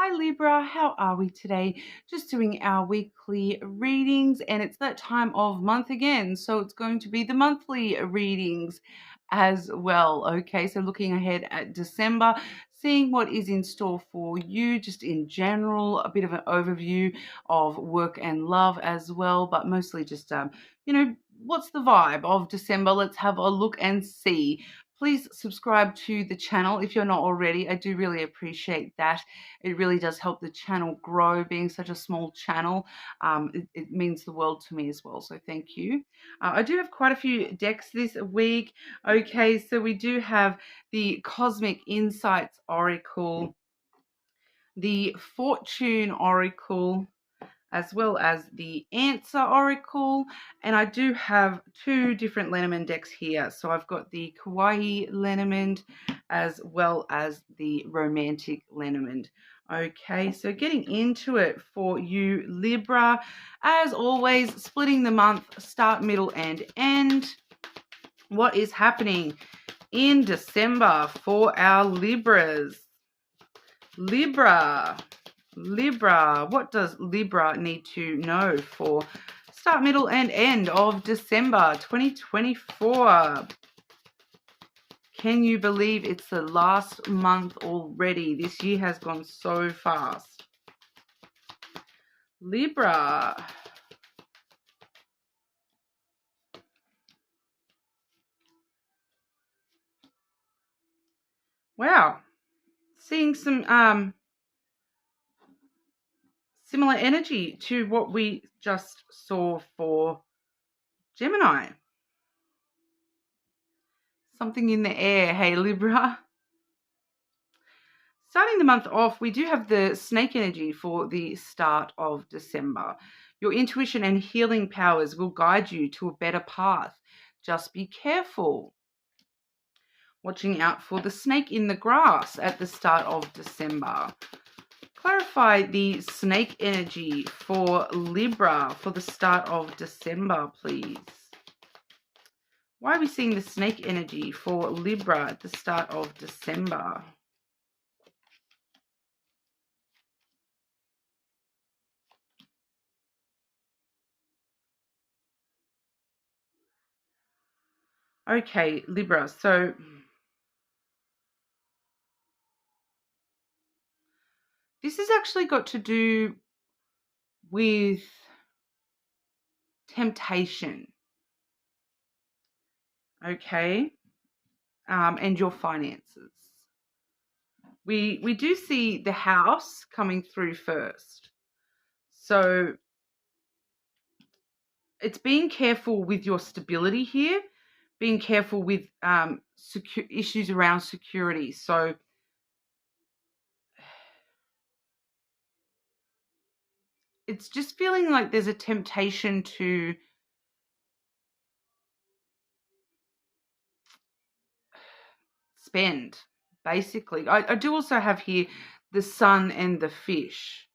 Hi Libra, how are we today? Just doing our weekly readings, and it's that time of month again, so it's going to be the monthly readings as well. Okay, so looking ahead at December, seeing what is in store for you, just in general, a bit of an overview of work and love as well, but mostly just what's the vibe of December? Let's have a look and see. Please subscribe to the channel if you're not already. I do really appreciate that. It really does help the channel grow, being such a small channel. It means the world to me as well, so thank you. I do have quite a few decks this week. Okay, so we do have the Cosmic Insights Oracle, the Fortune Oracle, as well as the Answer Oracle. And I do have two different Lenormand decks here. So I've got the Kawaii Lenormand as well as the Romantic Lenormand. Okay, so getting into it for you, Libra. As always, splitting the month, start, middle, and end. What is happening in December for our Libras? Libra, what does Libra need to know for start, middle, and end of December 2024? Can you believe it's the last month already? This year has gone so fast. Libra. Wow. Seeing some similar energy to what we just saw for Gemini. Something in the air, hey Libra. Starting the month off, we do have the snake energy for the start of December. Your intuition and healing powers will guide you to a better path. Just be careful. Watching out for the snake in the grass at the start of December. Clarify the snake energy for Libra for the start of December, please. Why are we seeing the snake energy for Libra at the start of December? Okay, Libra, so this has actually got to do with temptation, okay, and your finances. We do see the house coming through first. So it's being careful with your stability here, being careful with issues around security. So it's just feeling like there's a temptation to spend, basically. I do also have here the sun and the fish.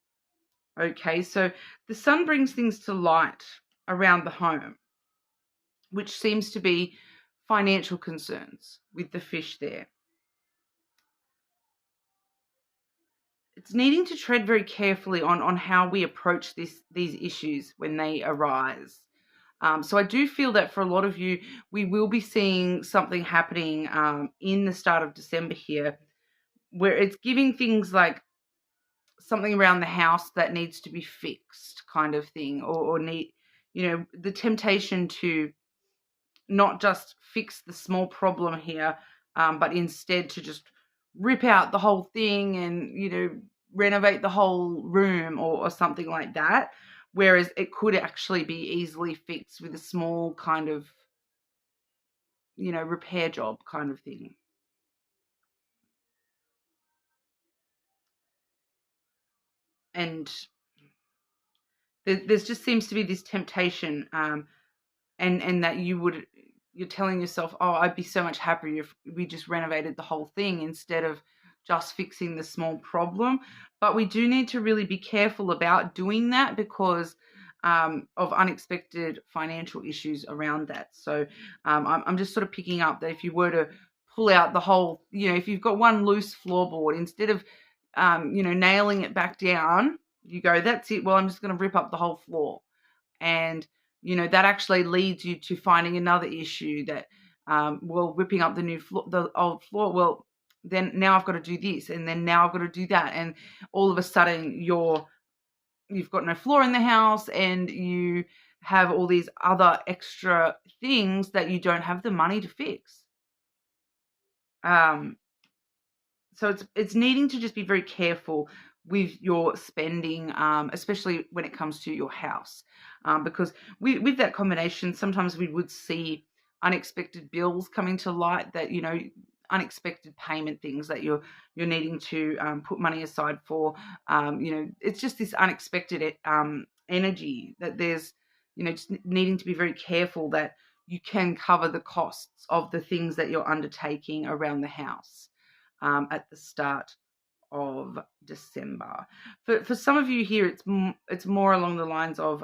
Okay, so the sun brings things to light around the home, which seems to be financial concerns with the fish there. It's needing to tread very carefully on how we approach these issues when they arise. So I do feel that for a lot of you, we will be seeing something happening in the start of December here, where it's giving things like something around the house that needs to be fixed, kind of thing, or need, the temptation to not just fix the small problem here, but instead to just rip out the whole thing and, renovate the whole room or something like that. Whereas it could actually be easily fixed with a small kind of, repair job kind of thing. And there's just seems to be this temptation, and that you're telling yourself, oh, I'd be so much happier if we just renovated the whole thing instead of just fixing the small problem. But we do need to really be careful about doing that because of unexpected financial issues around that. So I'm just sort of picking up that if you were to pull out the whole, if you've got one loose floorboard, instead of nailing it back down, you go, that's it. Well, I'm just going to rip up the whole floor. And, that actually leads you to finding another issue that, ripping up the old floor. Well, then now I've got to do this, and then now I've got to do that. And all of a sudden you've got no floor in the house, and you have all these other extra things that you don't have the money to fix. So it's needing to just be very careful with your spending, especially when it comes to your house, because with that combination, sometimes we would see unexpected bills coming to light that, unexpected payment things that you're needing to put money aside for. It's just this unexpected energy that there's, just needing to be very careful that you can cover the costs of the things that you're undertaking around the house at the start of December. For some of you here, it's more along the lines of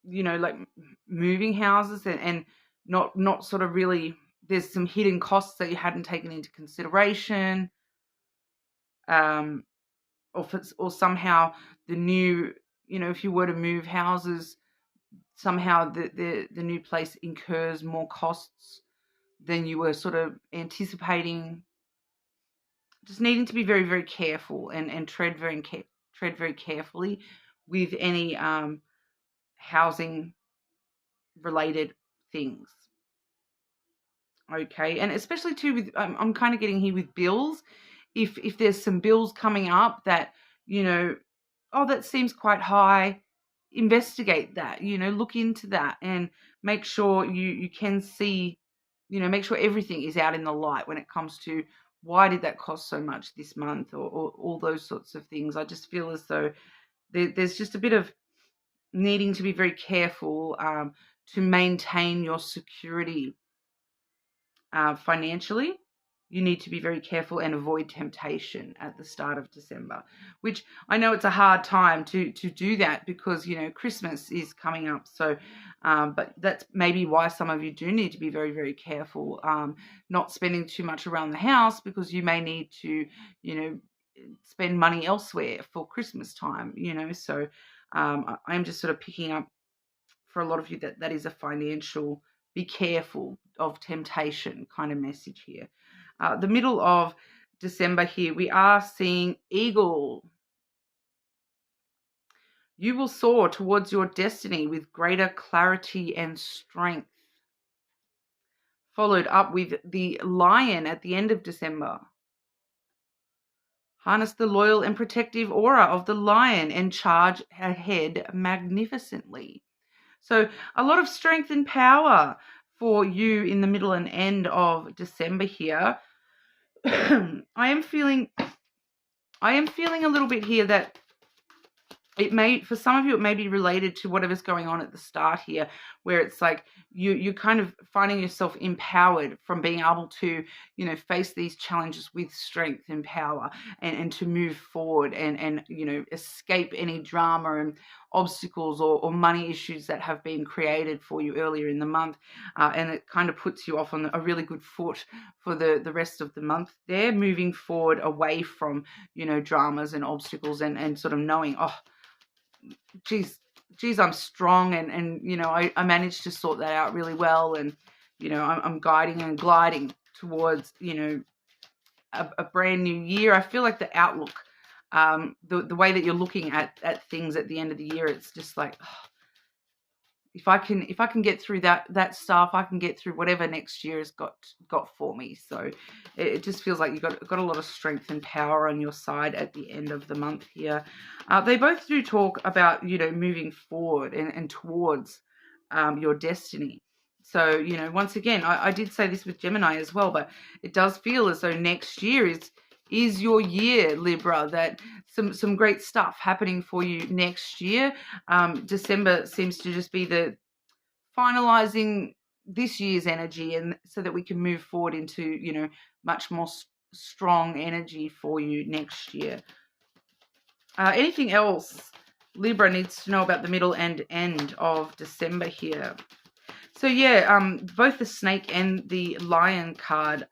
like moving houses and not sort of really. There's some hidden costs that you hadn't taken into consideration, or somehow the new, if you were to move houses, somehow the new place incurs more costs than you were sort of anticipating. Just needing to be very, very careful and tread very carefully with any housing related things. Okay, and especially too with I'm kind of getting here with bills. If there's some bills coming up that, that seems quite high, investigate that, look into that and make sure you can see, make sure everything is out in the light when it comes to why did that cost so much this month, or all those sorts of things. I just feel as though there's just a bit of needing to be very careful to maintain your security financially. You need to be very careful and avoid temptation at the start of December, which I know it's a hard time to do that because, Christmas is coming up. So, but that's maybe why some of you do need to be very, very careful, not spending too much around the house, because you may need to, spend money elsewhere for Christmas time, So I'm just sort of picking up for a lot of you that is a financial, be careful of temptation kind of message here. The middle of December here, we are seeing eagle. You will soar towards your destiny with greater clarity and strength. Followed up with the lion at the end of December. Harness the loyal and protective aura of the lion and charge ahead magnificently. So a lot of strength and power for you in the middle and end of December here. I am feeling a little bit here that for some of you, it may be related to whatever's going on at the start here, where it's like you're kind of finding yourself empowered from being able to, face these challenges with strength and power and to move forward and escape any drama and obstacles or money issues that have been created for you earlier in the month. And it kind of puts you off on a really good foot for the rest of the month there, moving forward away from, dramas and obstacles and sort of knowing, geez, I'm strong and I managed to sort that out really well, and I'm guiding and gliding towards a brand new year. I feel like the outlook, the way that you're looking at things at the end of the year, it's just like, if I can get through that stuff, I can get through whatever next year has got for me. So it just feels like you've got a lot of strength and power on your side at the end of the month here. They both do talk about, moving forward and towards your destiny. So, once again, I did say this with Gemini as well, but it does feel as though next year is your year, Libra, that some great stuff happening for you next year. December seems to just be the finalizing this year's energy, and so that we can move forward into, much more strong energy for you next year. Anything else Libra needs to know about the middle and end of December here? So yeah, both the snake and the lion card,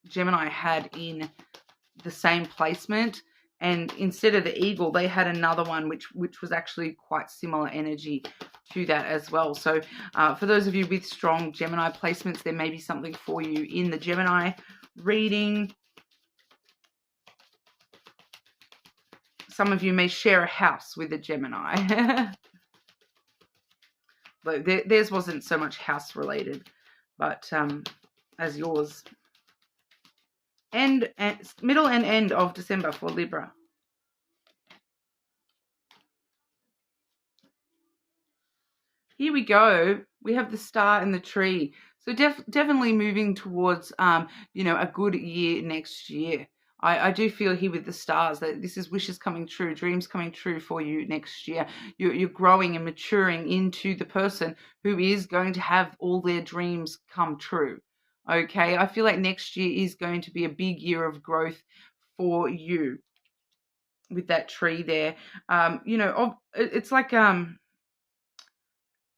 Gemini had in the same placement, and instead of the eagle, they had another one which was actually quite similar energy to that as well. So for those of you with strong Gemini placements, there may be something for you in the Gemini reading. Some of you may share a house with a Gemini. But theirs wasn't so much house related, but as yours. Middle and end of December for Libra. Here we go. We have the star and the tree. So definitely moving towards, a good year next year. I do feel here with the stars that this is wishes coming true, dreams coming true for you next year. You're growing and maturing into the person who is going to have all their dreams come true. Okay, I feel like next year is going to be a big year of growth for you with that tree there. It's like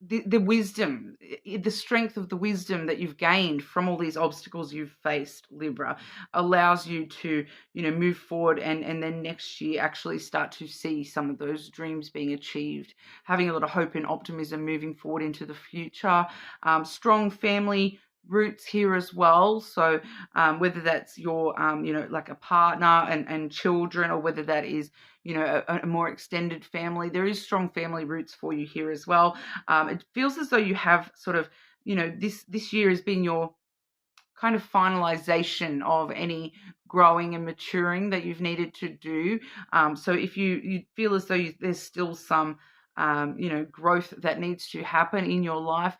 the wisdom, the strength of the wisdom that you've gained from all these obstacles you've faced, Libra, allows you to, move forward and then next year actually start to see some of those dreams being achieved, having a lot of hope and optimism moving forward into the future. Strong family roots here as well. So whether that's your, like a partner and children, or whether that is, a more extended family, there is strong family roots for you here as well. It feels as though you have sort of, this year has been your kind of finalization of any growing and maturing that you've needed to do. So if you feel as though there's still some, growth that needs to happen in your life,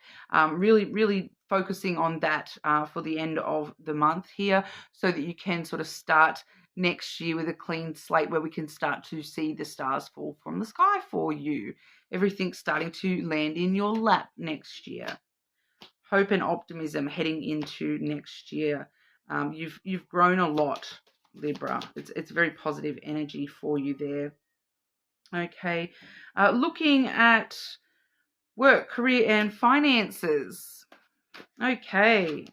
really focusing on that for the end of the month here, so that you can sort of start next year with a clean slate where we can start to see the stars fall from the sky for you. Everything's starting to land in your lap next year. Hope and optimism heading into next year. You've grown a lot, Libra. It's very positive energy for you there. Okay, looking at work, career, and finances. Okay,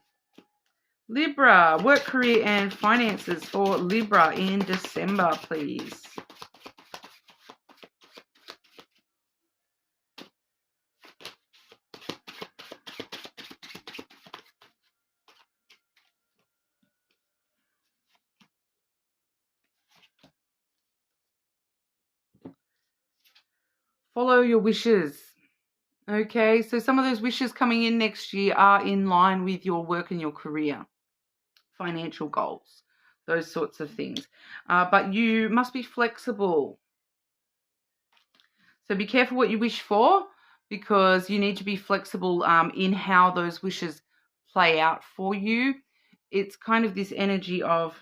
Libra, work, career, and finances for Libra in December, please. Follow your wishes. Okay, so some of those wishes coming in next year are in line with your work and your career, financial goals, those sorts of things. But you must be flexible. So be careful what you wish for, because you need to be flexible in how those wishes play out for you. It's kind of this energy of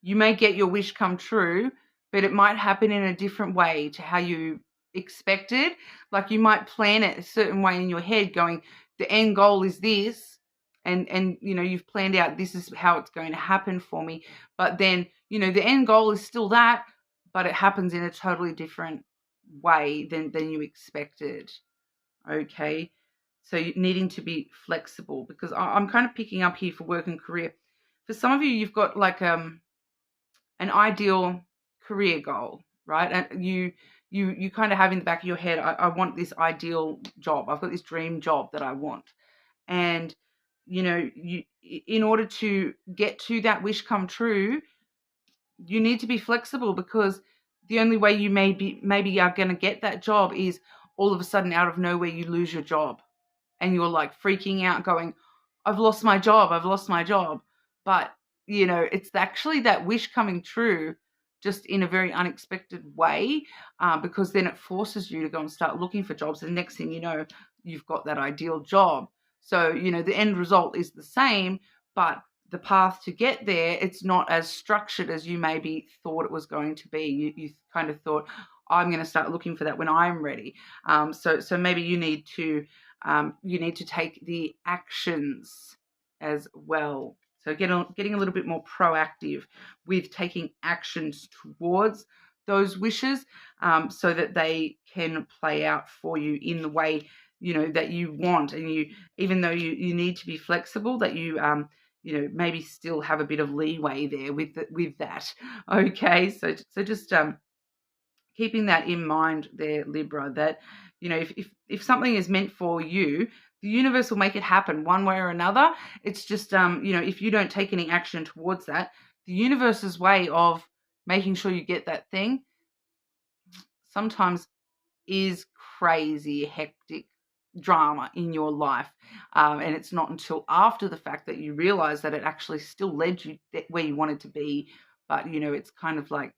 you may get your wish come true, but it might happen in a different way to how you expected. Like you might plan it a certain way in your head, going, the end goal is this, and you've planned out this is how it's going to happen for me. But then, the end goal is still that, but it happens in a totally different way than you expected. Okay. So needing to be flexible, because I'm kind of picking up here for work and career. For some of you, you've got like an ideal career goal, right? And you kind of have in the back of your head, I want this ideal job. I've got this dream job that I want. And, in order to get to that wish come true, you need to be flexible, because the only way you maybe are going to get that job is all of a sudden out of nowhere you lose your job and you're like freaking out going, I've lost my job. But, it's actually that wish coming true just in a very unexpected way, because then it forces you to go and start looking for jobs. And next thing you know, you've got that ideal job. So, the end result is the same, but the path to get there, it's not as structured as you maybe thought it was going to be. You kind of thought, I'm going to start looking for that when I'm ready. So maybe you need to take the actions as well. So getting a little bit more proactive with taking actions towards those wishes, so that they can play out for you in the way, that you want. And even though you need to be flexible, that you maybe still have a bit of leeway there with that. Okay, so just keeping that in mind there, Libra, that if something is meant for you, the universe will make it happen one way or another. It's just if you don't take any action towards that, the universe's way of making sure you get that thing sometimes is crazy, hectic drama in your life. And it's not until after the fact that you realize that it actually still led you where you wanted to be. But, it's kind of like,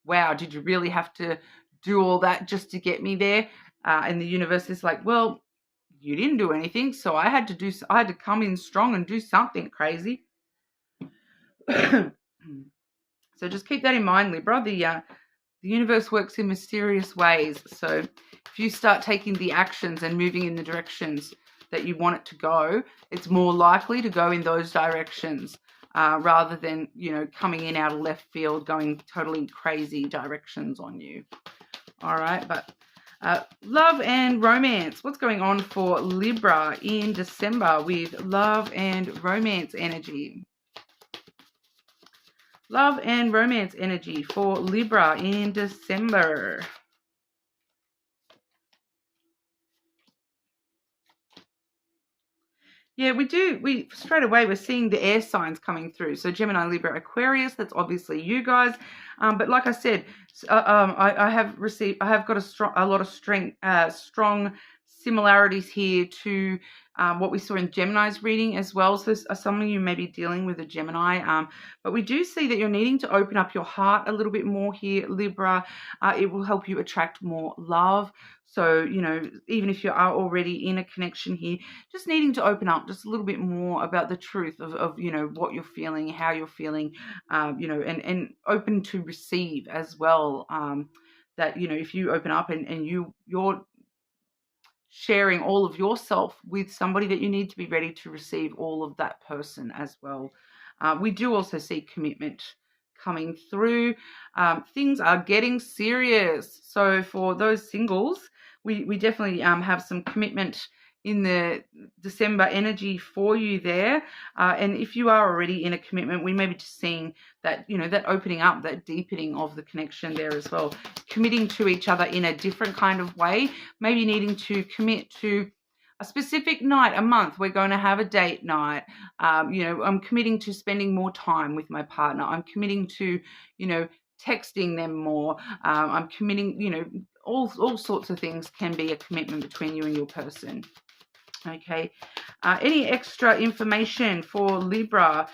wow, did you really have to do all that just to get me there? And the universe is like, well, you didn't do anything, so I had to come in strong and do something crazy. So just keep that in mind, Libra. The universe works in mysterious ways. So if you start taking the actions and moving in the directions that you want it to go, it's more likely to go in those directions, rather than, coming in out of left field, going totally crazy directions on you. All right, but love and romance. What's going on for Libra in December with love and romance energy? Love and romance energy for Libra in December. Yeah, we do. Straight away, we're seeing the air signs coming through. So Gemini, Libra, Aquarius, that's obviously you guys. But like I said, I have got a lot of strong similarities here to what we saw in Gemini's reading as well. So some of you may be dealing with a Gemini, but we do see that you're needing to open up your heart a little bit more here, Libra. It will help you attract more love. So, even if you are already in a connection here, just needing to open up just a little bit more about the truth of what you're feeling, how you're feeling, and open to receive as well. That, if you open up and you're sharing all of yourself with somebody, that you need to be ready to receive all of that person as well. We do also see commitment coming through. Things are getting serious. So for those singles, we definitely have some commitment in the December energy for you there. And if you are already in a commitment, we may be just seeing that, that opening up, that deepening of the connection there as well. Committing to each other in a different kind of way, maybe needing to commit to a specific night a month. We're going to have a date night. I'm committing to spending more time with my partner. I'm committing to, texting them more. I'm committing, all sorts of things can be a commitment between you and your person. Okay. Any extra information for Libra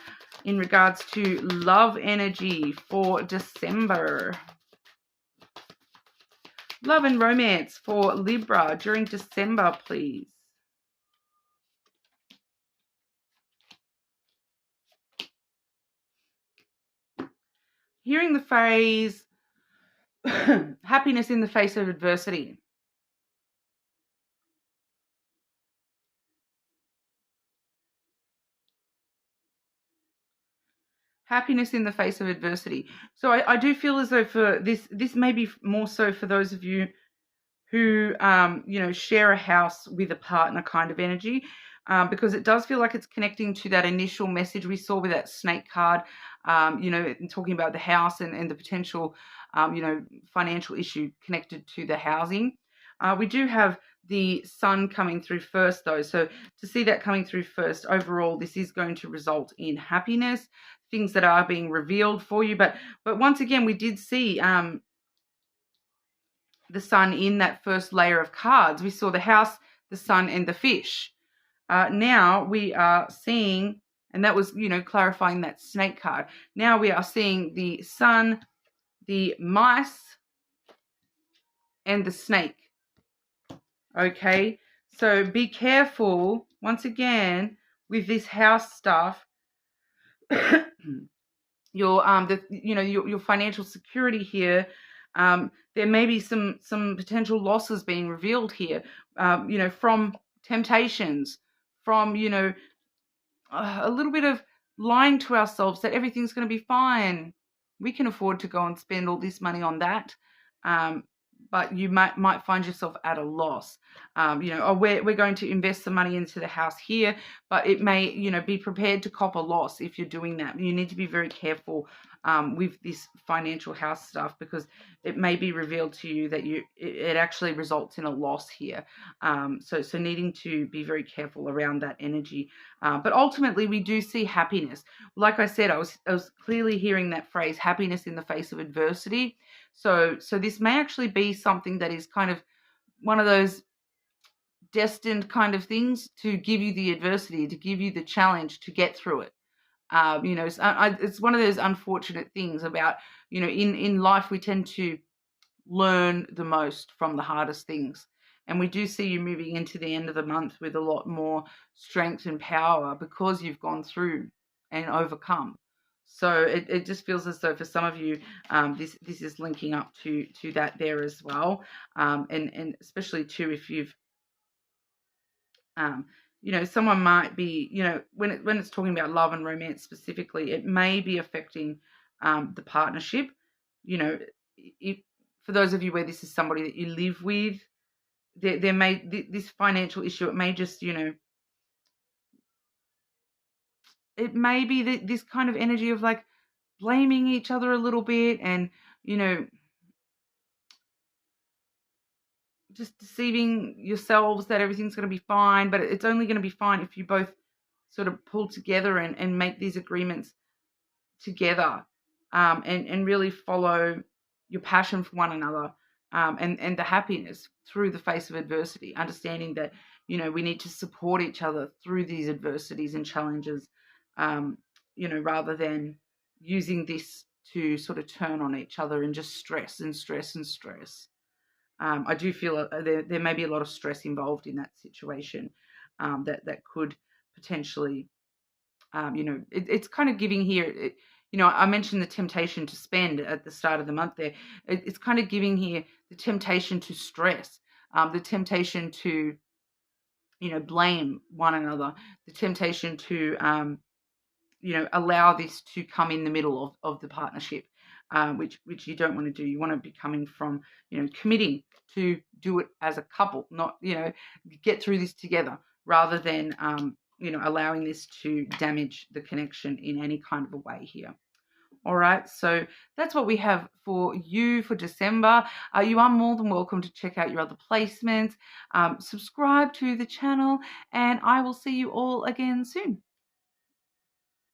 in regards to love energy for December? Love and romance for Libra during December, please. Hearing the phrase, happiness in the face of adversity. Happiness in the face of adversity. So I do feel as though for this may be more so for those of you who, share a house with a partner kind of energy, because it does feel like it's connecting to that initial message we saw with that snake card, talking about the house and the potential, financial issue connected to the housing. We do have the sun coming through first, though. So to see that coming through first, overall, this is going to result in happiness, things that are being revealed for you. But once again, we did see the sun in that first layer of cards. We saw the house, the sun, and the fish. Now we are seeing, and that was, clarifying that snake card. Now we are seeing the sun, the mice, and the snake. Okay, so be careful once again with this house stuff. Your financial security here. There may be some potential losses being revealed here. From temptations, from a little bit of lying to ourselves that everything's going to be fine. we can afford to go and spend all this money on that. But you might find yourself at a loss. Oh, we're going to invest some money into the house here, but it may, be prepared to cop a loss if you're doing that. You need to be very careful with this financial house stuff, because it may be revealed to you that it actually results in a loss here. So needing to be very careful around that energy. But ultimately, we do see happiness. Like I said, I was clearly hearing that phrase, happiness in the face of adversity. So this may actually be something that is kind of one of those destined kind of things to give you the adversity, to give you the challenge to get through it. It's one of those unfortunate things about, in life, we tend to learn the most from the hardest things. And we do see you moving into the end of the month with a lot more strength and power because you've gone through and overcome. So it just feels as though for some of you, this is linking up to that there as well. And especially too, if you've, someone might be, when it's talking about love and romance specifically, it may be affecting the partnership. If, for those of you where this is somebody that you live with, there may, this financial issue, it may just, it may be this kind of energy of like blaming each other a little bit, and, just deceiving yourselves that everything's going to be fine, but it's only going to be fine if you both sort of pull together and make these agreements together, and really follow your passion for one another, and the happiness through the face of adversity, understanding that, we need to support each other through these adversities and challenges, rather than using this to sort of turn on each other and just stress and stress and stress. I do feel there may be a lot of stress involved in that situation, that could potentially, it's kind of giving here, I mentioned the temptation to spend at the start of the month there. It's kind of giving here the temptation to stress, the temptation to, blame one another, the temptation to, allow this to come in the middle of the partnership, which you don't want to do. You want to be coming from, committing to do it as a couple, not, get through this together, rather than, allowing this to damage the connection in any kind of a way here. All right, so that's what we have for you for December. You are more than welcome to check out your other placements, subscribe to the channel, and I will see you all again soon.